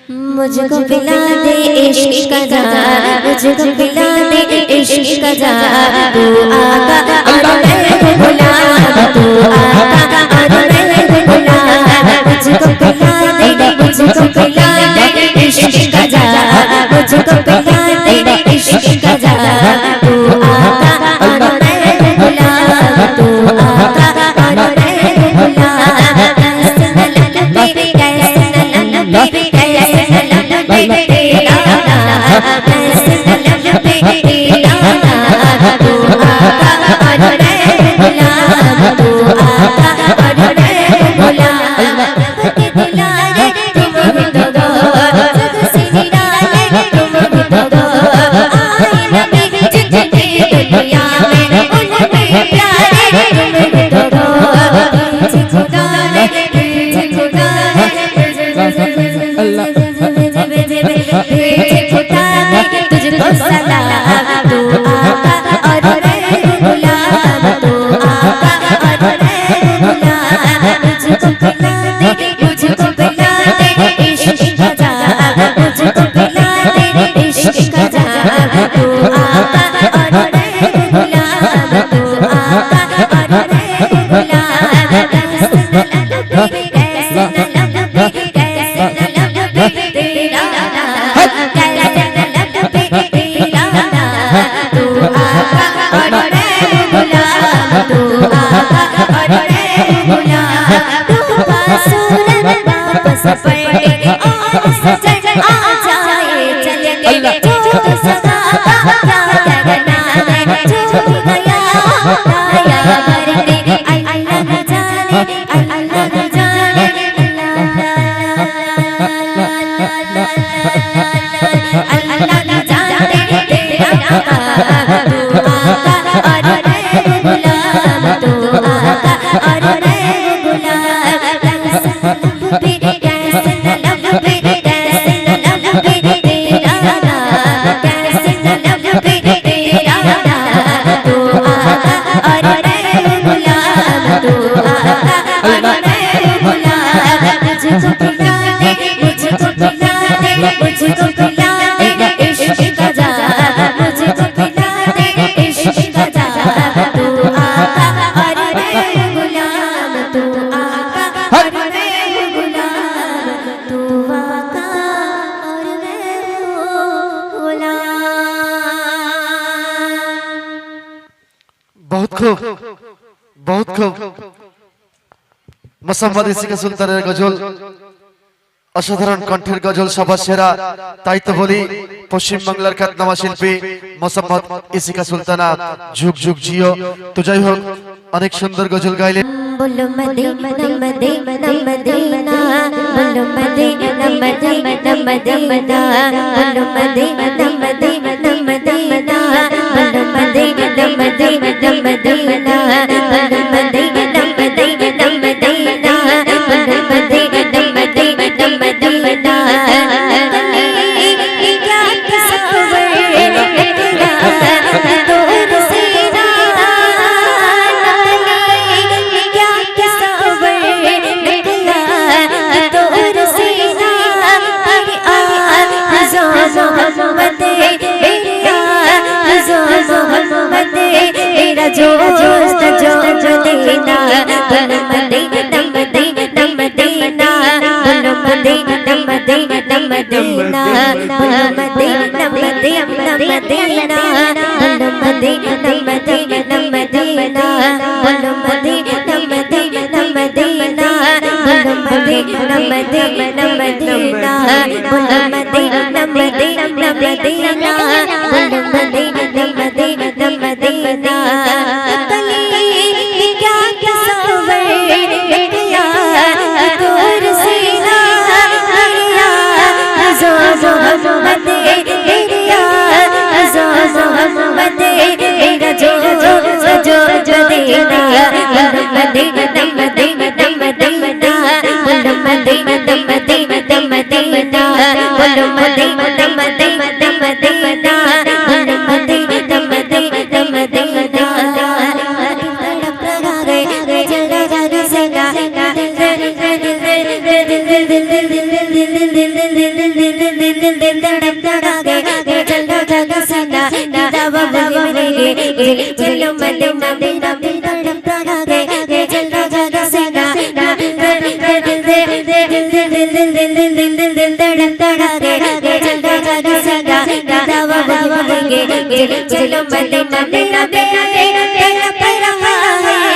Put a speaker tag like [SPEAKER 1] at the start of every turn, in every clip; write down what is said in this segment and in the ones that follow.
[SPEAKER 1] मुझको पिला दे इश्क का जार, मुझको पिला दे इश्क का जार, तू आका और मैं गुलाम, तू आका और मैं गुलाम, मुझको पिला दे, मुझको पिला दे इश्क का जार, मुझको पिला दे इश्क का जार, तू आका और मैं गुलाम, तू आका और मैं गुलाम, कैसे न लगे कैसे न लगे कैसे न लगे तेरा नाम, कैसे न लगे तेरा नाम, तू आका और मैं गुलाम, तू आका और मैं गुलाम, के दिलारे तुम ही तो दो, जग से निराले तुम ही तो दो, आए नबी जितने दुनिया में उनमें प्यारे तुम ही तो दो, तुझे खुदा ने तुझे खुदा तुझको सलाम, तू आका और मैं गुलाम, तू आका और मैं गुलाम, मुझको पिला दे, मुझको पिला दे इश्क का जार, मुझको पिला दे इश्क का जार, तू आका और मैं गुलाम, तू आका और मैं गुलाम, कैसे न लगे कैसे न लगे कैसे न लगे तेरा नाम, कैसे न लगे तेरा नाम, तू आका और मैं गुलाम, तू आका और मैं गुलाम, तू सूरत वापस पलटे और सजन आ जाए चले गए जो तो सदा क्या करना है जो गया आया मरने अल्लाह न जाने अल्लाह न जाने अल्लाह न जाने तेरा नाम, तू आका और मैं गुलाम, तू आका और मैं गुलाम, कैसे न लगे कैसे न लगे तेरा नाम, कैसे न लगे तेरा नाम, तू आका और मैं गुलाम, तू आका और मैं गुलाम, मुझको पिला दे, मुझको पिला दे, मुझको पिला दे इश्क का जार, मुझको पिला दे इश्क का जार, तू आका और मैं गुलाम, तू आका और मैं गुलाम, तू आका और मैं गुलाम।
[SPEAKER 2] बहुत खूब बहुत खूब মোসাম্মদ ইসিকা সুলতানের গজল, অসাধারণ কণ্ঠের গজল, সবার সেরা। তাই তো বলি পশ্চিমবাংলার খ্যাতনামা শিল্পী মোসাম্মদ ইসিকা সুলতানা যুগ যুগ জিও। তো যাই হোক, অনেক সুন্দর গজল গাইলেন।
[SPEAKER 1] बोलो मदीना मदीना मदीना, बोलो मदीना मदीना मदीना, बोलो मदीना मदीना मदीना, बोलो मदीना मदीना मदीना, बोलो मदीना मदीना मदीना, बोलो मदीना मदीना मदीना, क्या तस्वर तेरा दूर से मेरा जो जो देना, बोलो मदीना मदीना मदीना, बोलो मदीना मदीना मदीना, बोलो मदीना मदीना मदीना, बोलो मदीना मदीना मदीना, बोलो मदीना मदीना मदीना, बोलो मदीना मदीना मदीना, बोलो मदीना मदीना मदीना, बोलो मदीना मदीना मदीना, क्या तस्वर किया दूर से आया, जो मोहम्मद तेरा जो मोहम्मद तेरा जो जो देना, बोलो मदीना मदीना मदीना, बोलो मदीना मदीना मदीना, बोलो मदीना मदीना मदीना, बोलो मदीना मदीना मदीना, जला चलो मदीना मेरा तड़प रहा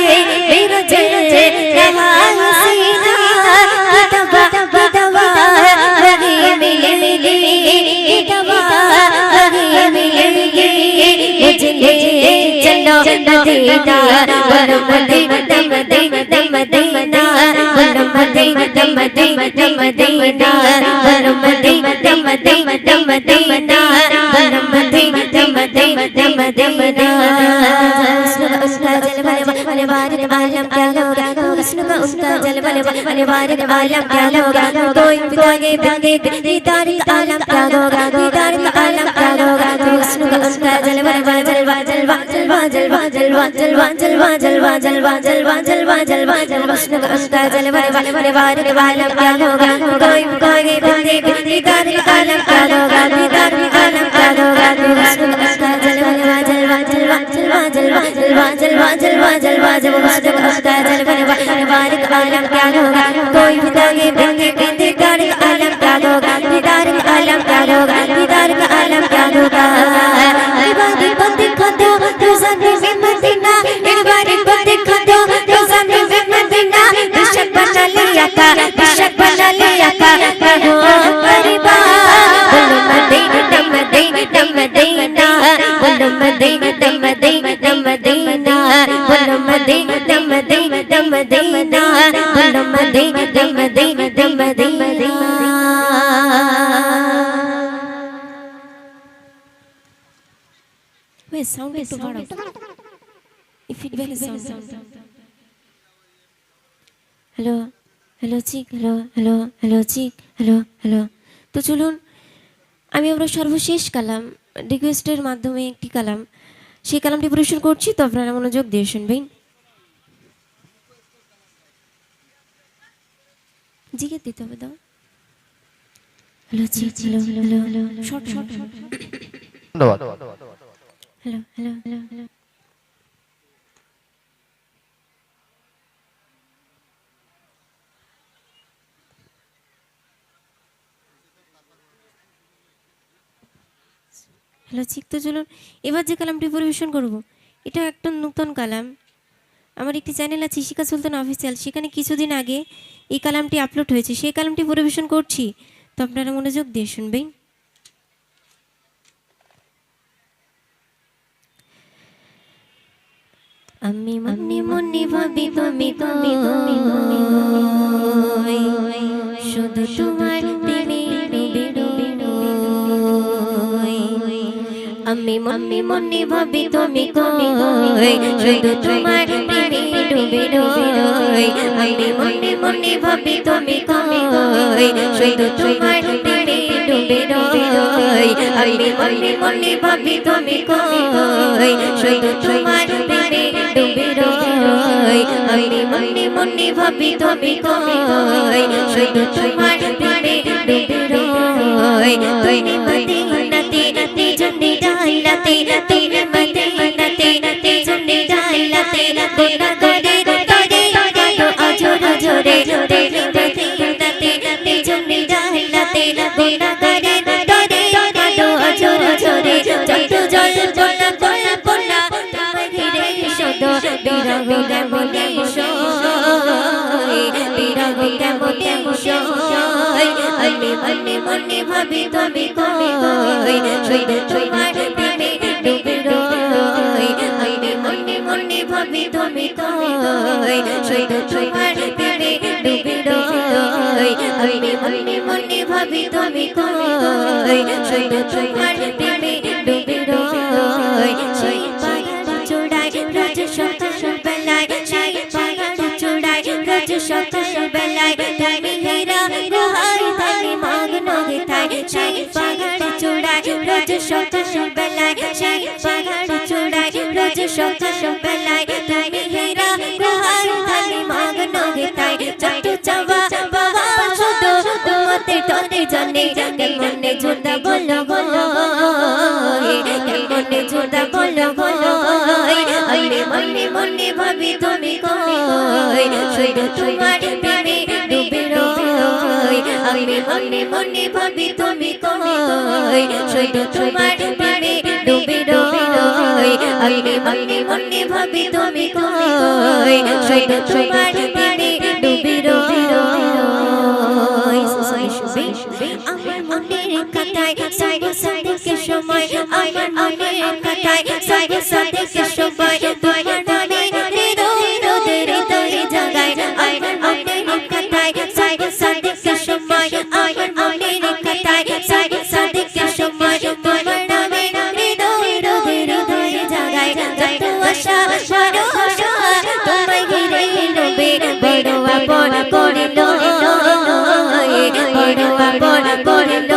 [SPEAKER 1] है मेरा दिल रहा हसीना की दवा वही मिलेगी दवा वही मिलेगी मुझे चलो मदीना बोलो मदीना मदीना मदीना बोलो मदीना मदीना मदीना बोलो मदीना मदीना मदीना बोलो मदीना मदीना उसका जलवा बारिक आलम क्या होगा उसका जलवा बारिक आलम क्या होगा कोई पितागे बंदे दीदार का आलम क्या होगा दीदार का आलम क्या होगा उसका जलवा जलवा जलवा जलवा जलवा जलवा जलवा जलवा जलवा जलवा जलवा जलवा जलवा जलवा उसका जलवा बारिक आलम क्या होगा कोई पितागे बंदे दीदार का आलम क्या होगा दीदार का आलम क्या होगा उसका जलवा जलवा जलवा जलवा जलवा जलवा जलवा जलवा जलवा जलवा उसका जलवा बारिक आलम क्या होगा कोई पितागे बंदे दीदार का आलम क्या होगा दीदार का आलम क्या होगा दीदार का आलम क्या होगा इबादत को देखो तो रोज़ाने में मदीना इबादत को देखो तो रोज़ाने में मदीना बेशक बना लिया का हो परिवार बोलो मदीना मदीना मदीना बोलो मदीना मदीना मदीना बोलो मदीना मदीना मदीना बोलो Medina Medina Medina Wait, sound is too hard. If feedback is sound. Hello, hello, chick, hello, hello, hello, chick, hello, hello. তো চলুন আমি আমরা সর্বশেষ কালাম রিকোয়েস্টের মাধ্যমে একটি কালাম সেই কালামটি পরিবেশন করছি তো আপনারা মনোযোগ দিয়ে শুনবেন জিজ্ঞেস দিতে হবে দাও হ্যালো চিক hello hello hello short short
[SPEAKER 2] ধন্যবাদ
[SPEAKER 1] hello hello hello hello hello চিক তো চলুন এবার যে কালামটি পরিবেশন করব এটা একটা নতুন কালাম আমার একটি চ্যানেল আছে ইশিকা সুলতানা অফিসিয়াল সেখানে কিছুদিন আগে এই কালামটি আপলোড হয়েছে সেই কালামটি পরিবেশন করছি তো আপনারা মনোযোগ দিয়ে শুনবেন আমি মনে মনে ভাবি তুমি শুধু তোমার প্রেমে আমি মনে মনে ভাবি তুমি শুধু তোমার প্রেমে ডুবে রই আমি মনে মনে ভাবি তুমি শুধু তোমার প্রেমে ডুবে রই আমি মনে মনে ভাবি তুমি শুধু তোমার প্রেমে ডুবে রই আমি মনে মনে ভাবি তুমি শুধু তোমার প্রেমে ডুবে রই তুমি মদিনাতে জন্নে ডাইলাতে তুমি মদিনাতে জন্নে ডাইলাতে গোনা করে তোরে কাটো আজর জোরে তুমি মদিনাতে জন্নে ডাইলাতে গোনা করে তোরে কাটো আজর জোরে যত জল বলা বলা বলা তোমার ঘিরে শোধ বিরহ কেমনে সয় বিরহ কেমনে সয় আমি মনে মনে ভাবি তুমি শুধু তোমার প্রেমে ডুবে রই আমি মনে মনে ভাবি তুমি শুধু তোমার প্রেমে ডুবে রই আমি মনে মনে ভাবি তুমি শুধু তোমার প্রেমে ডুবে রই সেই পাহাড় চূড়ায় রোজ সকাল বেলায় সেই পাহাড় চূড়ায় রোজ সকাল বেলায় তুমি হীরা গুহায় তুমি মগ্ন গেথায় সেই পাহাড় চূড়ায় রোজ সকাল বেলায় সেই পাহাড় চূড়ায় রোজ সকাল বেলায় তুমি হীরা গুহায় তুমি মগ্ন গেথায় যত চাওয়া পাওয়া শুধু তোমাতে তোরে জানে জানে কেমনে জোড়া বলো বলো কেমনে জোড়া বলো বলো আমি মনে মনে ভাবি তুমি কই শুধু তোমার প্রেমে ডুবে রই আমি মনে মনে ভাবি তুমি কই শুধু তোমার প্রেমে ডুবে রই আমি মনে মনে ভাবি তুমি কই শুধু তোমার প্রেমে ডুবে রই আমার মনের কথায় সাইডে সাইডে সময় আমার মনের কথায় সাইডে সাইডে সময় তোমার নামে হৃদয় হৃদয় জাগায় আমার মনের কথায় সাইডে সাইডে সময় আমার মনের কথায় সাইডে সাইডে সময় তোমার নামে হৃদয় হৃদয় জাগায় যত আশা বড় আশা তোমায় ঘিরে রবে বড় আপন করিল বড় আপন করিল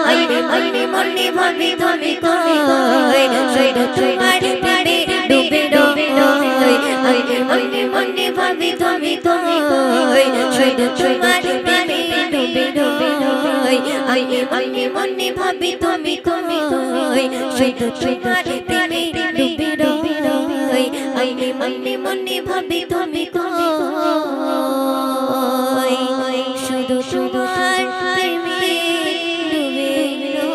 [SPEAKER 1] আমি মনে মনে ভাবি তুমি কই শুধু তোমার প্রেমে ডুবে রই আমি মনে মনে ভাবি তুমি কই শুধু তোমার প্রেমে ডুবে রই আমি মনে মনে ভাবি তুমি কই শুধু তোমার প্রেমে ডুবে রই আমি মনে মনে ভাবি তুমি কই শুধু তোমার প্রেমে ডুবে রই।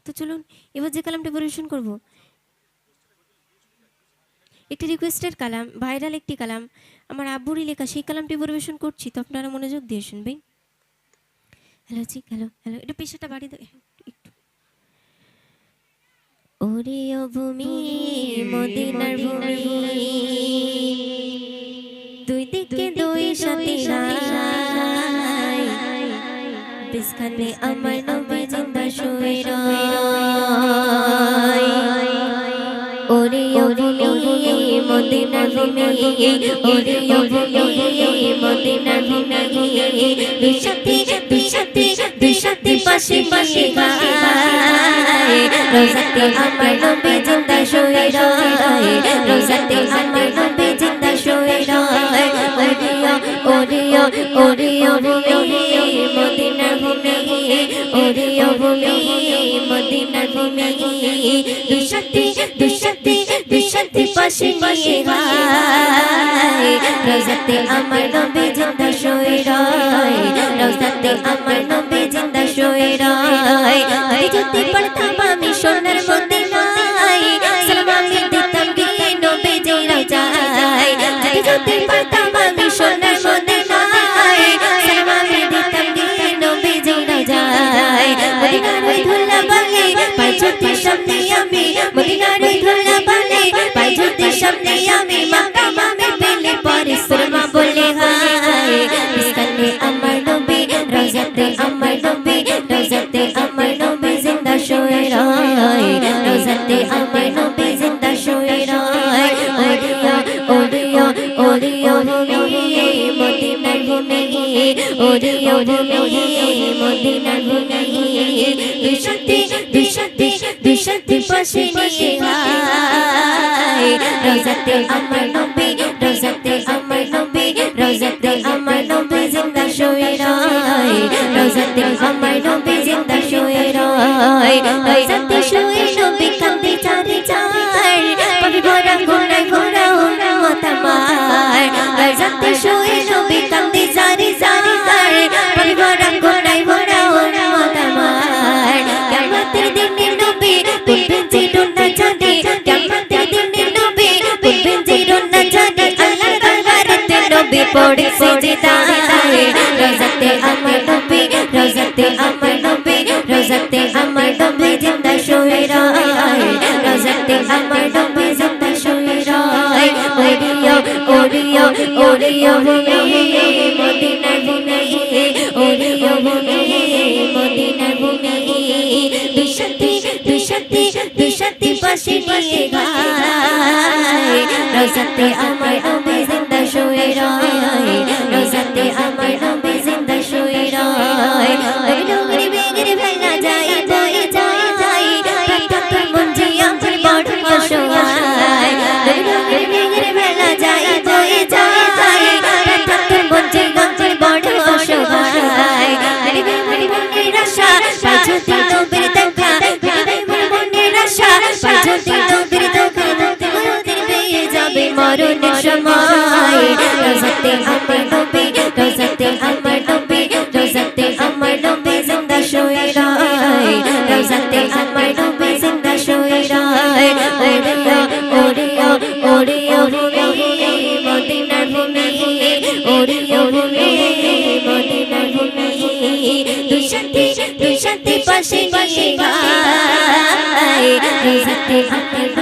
[SPEAKER 1] তো চলুন এবার যে কালামটা পরিবেশন করব একটি রিকোয়েস্টের কালাম, ভাইরাল একটি কালাম, আমার আব্বুরই লেখা, সেই কালামটি পরিবেশন করছি, তো আপনারা মনোযোগ দিয়ে শুনবেন। হ্যালো জি, হ্যালো হ্যালো, একটু পেশাটা বাড়ি দাও একটু। ওরে ও ভূমি মদিনার ভূমি, দুই দিকে দুই সাথী নাই, বিস্কানে আমার নবী জিন্দা শুয়ে রয়। ওরে ও ভূমি মদিনার ভূমি, ওরে ও ভূমি মদিনার ভূমি, দুই সাথী দুই সাথী দুই সাথী পাশে পাশে গায়, রোজাতে আমার নবী জিন্দা শুয়ে রয়, রোজাতে আমার নবী জিন্দা শুয়ে রয়। ওরে ও ওরে ও ভূমি মদিনার ভূমি, ওরে ও ভূমি মদিনার ভূমি, দুই সাথী দুই সাথী দুই সাথী পাশে পাশে গায়, রোজাতে আমার নবী জিন্দা শুয়ে রয়, রোজাতে আমার নবী জিন্দা শুয়ে রয়। যদি পড়তাম আমি সোনার মদিনায়, সালাম দিতাম গিয়ে নবীজি রোজায়। যদি পড়তাম আমি সোনার মদিনায়, সালাম দিতাম গিয়ে নবীজি রোজায়। মদিনার ওই ধুলা বালি পাই যদি সামনে আমি, মদিনার ওই ধুলা বালি পাই যদি সামনে আমি, মাকাম আমি পেলে পরে সুরমা বলে হায়, বিস্কানে আমার নবী রোজাতে আমার নবী, রোজাতে আমার নবী জিন্দা শুয়ে রয়, রোজাতে আমার নবী জিন্দা শুয়ে রয়। ওরিয়া ওরিয়া ওরিয়া ভূমি মদিনার ভূমি, ওরিয়া ভূমি মদিনার ভূমি, দুই সাথী দুই সাথী দুই সাথী পাশে পাশে গায়, রোজাতে আমার নবী, রোজাতে আমার নবী, রোজাতে আমার নবী জিন্দা শুয়ে রয়, রোজাতে আমার নবী জিন্দা শুয়ে রয়। রোজাতে শুয়ে নবী কান্দে চারে চার, পাবি ভরা গোনায় ভরা উম্মত আমার, রোজাতে শুয়ে নবী কান্দে চারে চার, পাবি ভরা গোনায় ভরা উম্মত আমার। কিয়ামতের দিনে নবী তুলবেন জিরুনা জানে, কিয়ামতের দিনে নবী তুলবেন জিরুনা জানে, আল্লাহর দরবারেতে নবী পড়ে সিজদায়, রোজাতে আমার নবী, রোজাতে আমার নবী, রোজাতে আমার নবী জিন্দা শুয়ে রয়, রোজাতে আমার নবী জিন্দা শুয়ে রয়। ওরিয়া ওরিয়া ওরিয়া ভূমি মদিনার ভূমি, ওরিয়া ভূমি মদিনার ভূমি, দুই সাথী দুই সাথী দুই সাথী পাশে নিয়ে গায়, রোজাতে আমার নবী জিন্দা শুয়ে রয়, রোজাতে আমার নবী জিন্দা শুয়ে রয়। ডুগরি বেগরে ভেলা যায় বয়ে যায় যায়, তোর মন যে আমার বড় অসহায়, ডুগরি বেগরে ভেলা যায় রোজাতে আমার নবী রোজাতে আমার নবী রোজাতে আমার নবী জিন্দা শুয়ে রয় রোজাতে আমার নবী জিন্দা শুয়ে রয় ওরিয়া ওরিয়া ওরিয়া মদিনার ভূমি ওরিয়া ওরিয়া মদিনার ভূমি দুই সাথে পাশে নিয়ে গায় রোজাতে আমার